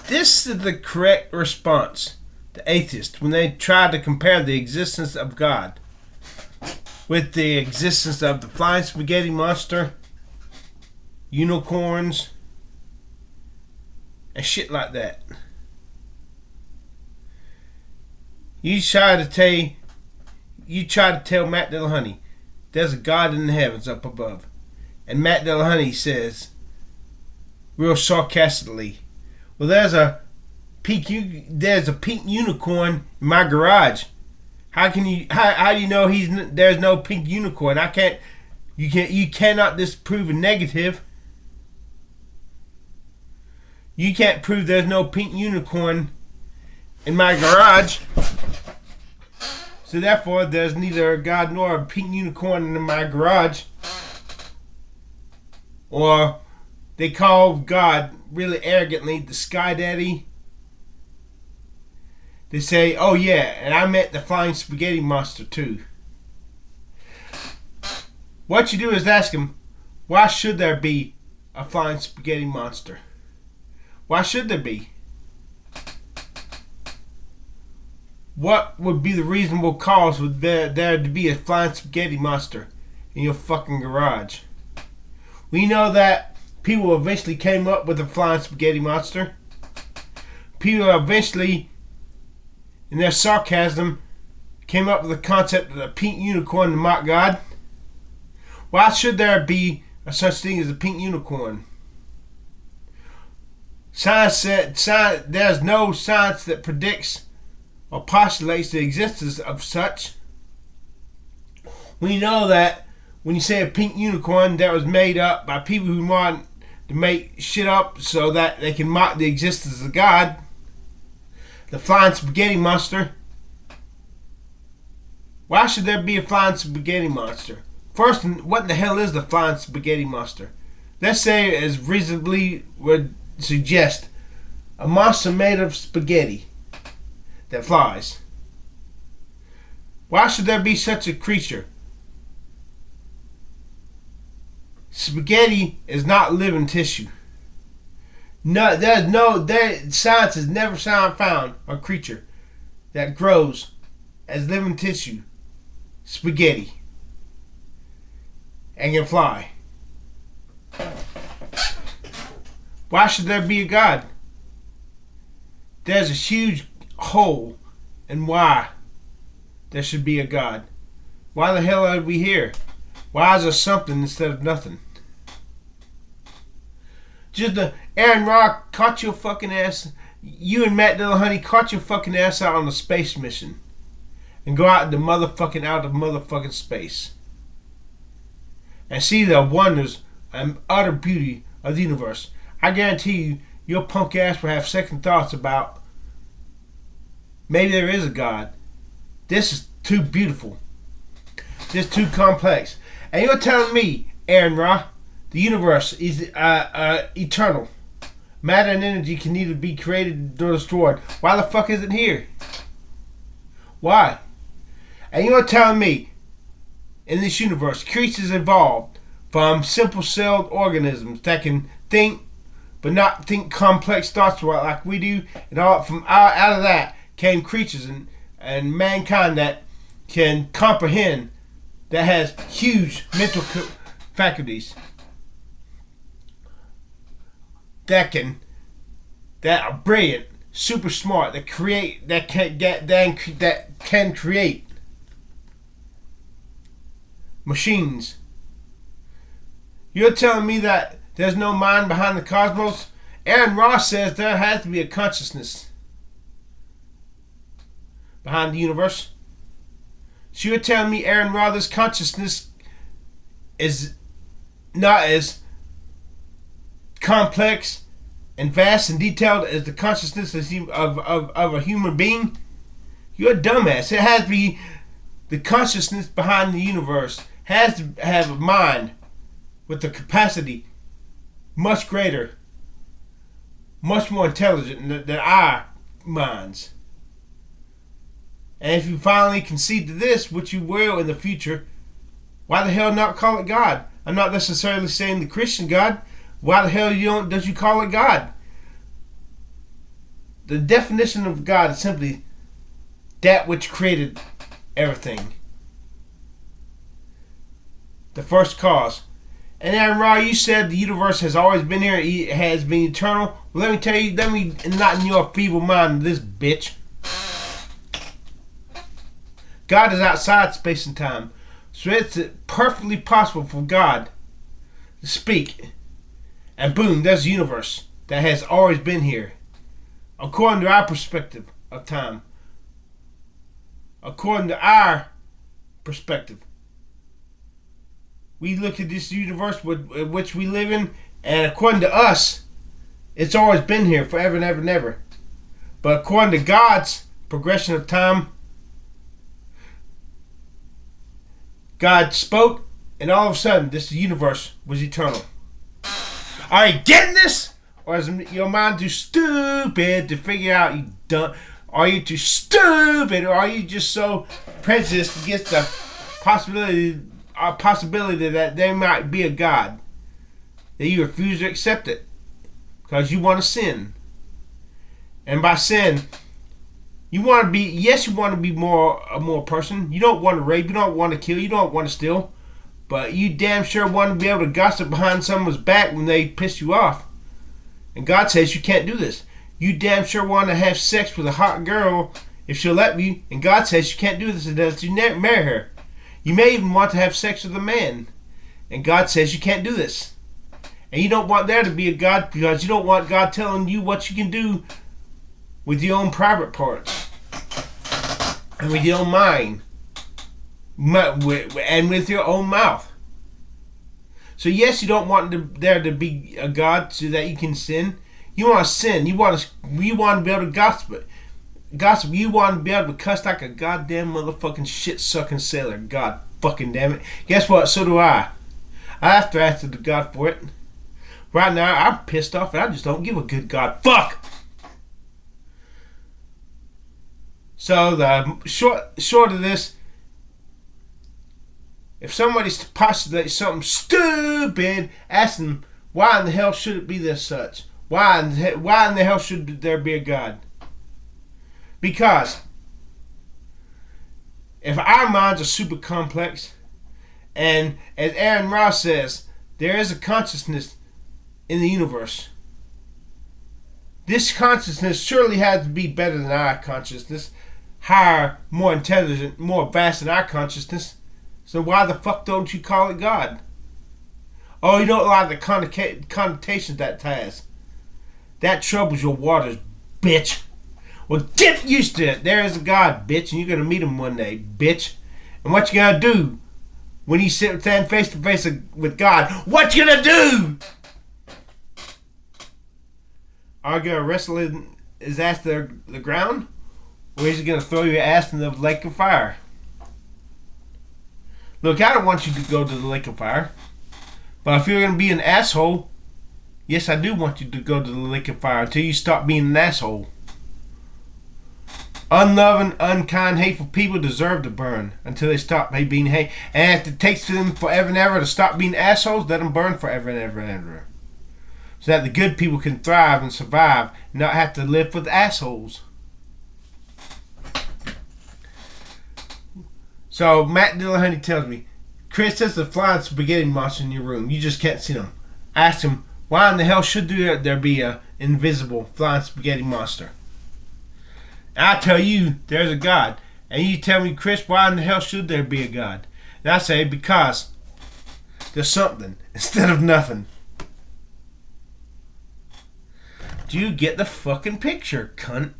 This is the correct response to atheists when they try to compare the existence of God with the existence of the flying spaghetti monster, unicorns, and shit like that. You try to tell Matt Dillahunty there's a God in the heavens up above, and Matt Dillahunty says, real sarcastically, "Well, there's a pink unicorn in my garage. How do you know there's no pink unicorn? You cannot disprove a negative. You can't prove there's no pink unicorn in my garage. So therefore, there's neither a God nor a pink unicorn in my garage." Or they call God really arrogantly the Sky Daddy. They say, "Oh yeah, and I met the flying spaghetti monster too." What you do is ask him, why should there be a flying spaghetti monster? Why should there be? What would be the reasonable cause would there to be a flying spaghetti monster in your fucking garage? We know that people eventually came up with a flying spaghetti monster. People eventually, in their sarcasm, came up with the concept of a pink unicorn to mock God. Why should there be a such thing as a pink unicorn? Science said there's no science that predicts or postulates the existence of such. We know that when you say a pink unicorn, that was made up by people who want to make shit up so that they can mock the existence of God. The flying spaghetti monster. Why should there be a flying spaghetti monster? First, what the hell is the flying spaghetti monster? Let's say, as reasonably would suggest, a monster made of spaghetti that flies. Why should there be such a creature? Spaghetti is not living tissue. Science has never found a creature that grows as living tissue, spaghetti, and can fly. Why should there be a God? There's a huge hole in why there should be a God. Why the hell are we here? Why is there something instead of nothing? Aaron Rock caught your fucking ass. You and Matt Dillahunty caught your fucking ass out on a space mission and go out of motherfucking space and see the wonders and utter beauty of the universe. I guarantee you, your punk ass will have second thoughts about maybe there is a God. This is too beautiful. This is too complex. And you're telling me, Aaron Ra, the universe is eternal. Matter and energy can neither be created nor destroyed. Why the fuck is it here? Why? And you're telling me, in this universe, creatures evolved from simple-celled organisms that can think, but not think complex thoughts like we do. And out of that came creatures and mankind that can comprehend, that has huge mental faculties, that are brilliant, super smart, that can create machines. You're telling me that there's no mind behind the cosmos? Aaron Ross says there has to be a consciousness behind the universe. So you're telling me, Aaron Ross, this consciousness is not as complex and vast and detailed as the consciousness of a human being? You're a dumbass. It has to be the consciousness behind the universe has to have a mind with the capacity much greater, much more intelligent than our minds. And if you finally concede to this, which you will in the future, why the hell not call it God? I'm not necessarily saying the Christian God. Why the hell don't you call it God? The definition of God is simply that which created everything. The first cause. And then, Ra, you said the universe has always been here. It has been eternal. Well, let me tell you, let me enlighten your feeble mind, this bitch. God is outside space and time. So it's perfectly possible for God to speak. And boom, there's a universe that has always been here. According to our perspective of time. According to our perspective. We look at this universe with which we live in, and according to us, it's always been here forever and ever and ever. But according to God's progression of time, God spoke, and all of a sudden, this universe was eternal. Are you getting this? Or is your mind too stupid to figure out you don't? Are you too stupid, or are you just so prejudiced against the possibility that there might be a God that you refuse to accept it because you want to sin? And by sin, you want to be, yes, you want to be a more person. You don't want to rape, you don't want to kill, you don't want to steal, but you damn sure want to be able to gossip behind someone's back when they piss you off. And God says you can't do this. You damn sure want to have sex with a hot girl if she'll let you, and God says you can't do this unless you marry her. You may even want to have sex with a man, and God says you can't do this. And you don't want there to be a God because you don't want God telling you what you can do with your own private parts and with your own mind and with your own mouth. So yes, you don't want there to be a God so that you can sin. You want to sin. You want to be able to gossip. You want to be able to cuss like a goddamn motherfucking shit-sucking sailor. God fucking damn it. Guess what? So do I. I have to ask to God for it. Right now, I'm pissed off and I just don't give a good God fuck. So the short of this, if somebody postulates something stupid, ask them, why in the hell should it be this such? Why in the hell should there be a God? Because if our minds are super complex, and as Aaron Ross says, there is a consciousness in the universe. This consciousness surely has to be better than our consciousness, higher, more intelligent, more vast than our consciousness. So why the fuck don't you call it God? Oh, you don't like the connotations that has. That troubles your waters, bitch. Well, get used to it. There is a God, bitch, and you're gonna meet him one day, bitch. And what you gonna do when you stand face to face with God? What you gonna do? Are you gonna wrestle his ass to the ground, or is he gonna throw your ass in the lake of fire? Look, I don't want you to go to the lake of fire, but if you're gonna be an asshole, yes, I do want you to go to the lake of fire until you stop being an asshole. Unloving, unkind, hateful people deserve to burn until they stop being hate. And if it takes them forever and ever to stop being assholes, let them burn forever and ever and ever. So that the good people can thrive and survive and not have to live with assholes. So Matt Dillahunty tells me, Chris, there's a flying spaghetti monster in your room. You just can't see them. Ask him, why in the hell should there be an invisible flying spaghetti monster? I tell you, there's a God. And you tell me, Chris, why in the hell should there be a God? And I say, because there's something instead of nothing. Do you get the fucking picture, cunt?